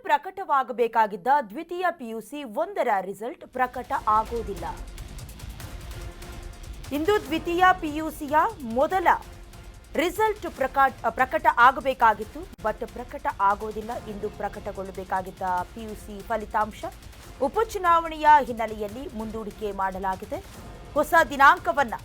ಪ್ರಕಟವಾಗಬೇಕಾಗಿದ್ದ ದ್ವಿತೀಯ PUC 1ರ result ಪ್ರಕಟ ಆಗೋದಿಲ್ಲ. ಇಂದು ದ್ವಿತೀಯ ಪಿಯುಸಿಯ ಮೊದಲ ರಿಸಲ್ಟ್ ಪ್ರಕಟ ಆಗಬೇಕಾಗಿತ್ತು, ಬಟ್ ಪ್ರಕಟ ಆಗೋದಿಲ್ಲ. ಇಂದು ಪ್ರಕಟಗೊಳ್ಳಬೇಕಾಗಿದ್ದ ಪಿಯುಸಿ ಫಲಿತಾಂಶ ಉಪಚುನಾವಣೆಯ ಹಿನ್ನೆಲೆಯಲ್ಲಿ ಮುಂದೂಡಿಕೆ ಮಾಡಲಾಗಿದೆ. ಹೊಸ ದಿನಾಂಕವನ್ನ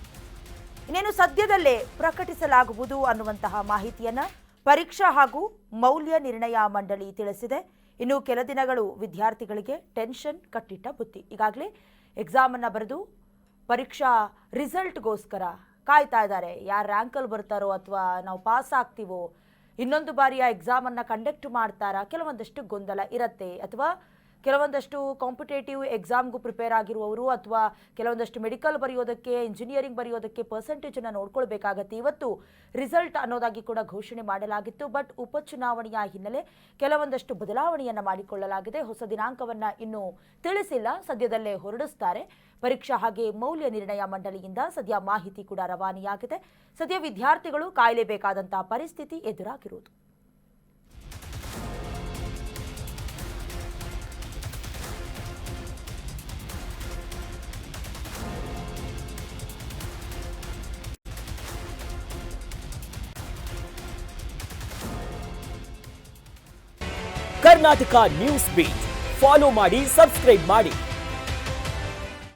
ಇನ್ನೇನು ಸದ್ಯದಲ್ಲೇ ಪ್ರಕಟಿಸಲಾಗುವುದು ಅನ್ನುವಂತಹ ಮಾಹಿತಿಯನ್ನ ಪರೀಕ್ಷಾ ಹಾಗೂ ಮೌಲ್ಯ ನಿರ್ಣಯ ಮಂಡಳಿ ತಿಳಿಸಿದೆ. ಇನ್ನು ಕೆಲ ದಿನಗಳು ವಿದ್ಯಾರ್ಥಿಗಳಿಗೆ ಟೆನ್ಷನ್ ಕಟ್ಟಿಟ್ಟ ಬುತ್ತಿ. ಈಗಾಗಲೇ ಎಕ್ಸಾಮ್ ಅನ್ನ ಬರೆದು ಪರೀಕ್ಷಾ ರಿಸಲ್ಟ್ಗೋಸ್ಕರ ಕಾಯ್ತಾ ಇದ್ದಾರೆ. ಯಾರು ರ್ಯಾಂಕಲ್ಲಿ ಬರ್ತಾರೋ ಅಥವಾ ನಾವು ಪಾಸ್ ಆಗ್ತೀವೋ, ಇನ್ನೊಂದು ಬಾರಿಯ ಎಕ್ಸಾಮ್ ಅನ್ನ ಕಂಡಕ್ಟ್ ಮಾಡ್ತಾರಾ, ಕೆಲವೊಂದಷ್ಟು ಗೊಂದಲ ಇರುತ್ತೆ. ಅಥವಾ ಕೆಲವೊಂದಷ್ಟು ಕಾಂಪಿಟೇಟಿವ್ ಎಕ್ಸಾಮ್ಗೂ ಪ್ರಿಪೇರ್ ಆಗಿರುವವರು ಅಥವಾ ಕೆಲವೊಂದಷ್ಟು ಮೆಡಿಕಲ್ ಬರೆಯೋದಕ್ಕೆ, ಇಂಜಿನಿಯರಿಂಗ್ ಬರೆಯೋದಕ್ಕೆ ಪರ್ಸೆಂಟೇಜನ್ನು ನೋಡ್ಕೊಳ್ಬೇಕಾಗತ್ತೆ. ಇವತ್ತು ರಿಸಲ್ಟ್ ಅನ್ನೋದಾಗಿ ಕೂಡ ಘೋಷಣೆ ಮಾಡಲಾಗಿತ್ತು, ಬಟ್ ಉಪಚುನಾವಣೆಯ ಹಿನ್ನೆಲೆ ಕೆಲವೊಂದಷ್ಟು ಬದಲಾವಣೆಯನ್ನು ಮಾಡಿಕೊಳ್ಳಲಾಗಿದೆ. ಹೊಸ ದಿನಾಂಕವನ್ನು ಇನ್ನೂ ತಿಳಿಸಿಲ್ಲ, ಸದ್ಯದಲ್ಲೇ ಹೊರಡಿಸ್ತಾರೆ. ಪರೀಕ್ಷಾ ಹಾಗೆ ಮೌಲ್ಯ ನಿರ್ಣಯ ಮಂಡಳಿಯಿಂದ ಸದ್ಯ ಮಾಹಿತಿ ಕೂಡ ರವಾನೆಯಾಗಿದೆ. ಸದ್ಯ ವಿದ್ಯಾರ್ಥಿಗಳು ಕಾಯಲೇಬೇಕಾದಂತಹ ಪರಿಸ್ಥಿತಿ ಎದುರಾಗಿರುವುದು. ಕರ್ನಾಟಕ ನ್ಯೂಸ್ ಬೀಟ್ ಫಾಲೋ ಮಾಡಿ, ಸಬ್ಸ್ಕ್ರೈಬ್ ಮಾಡಿ.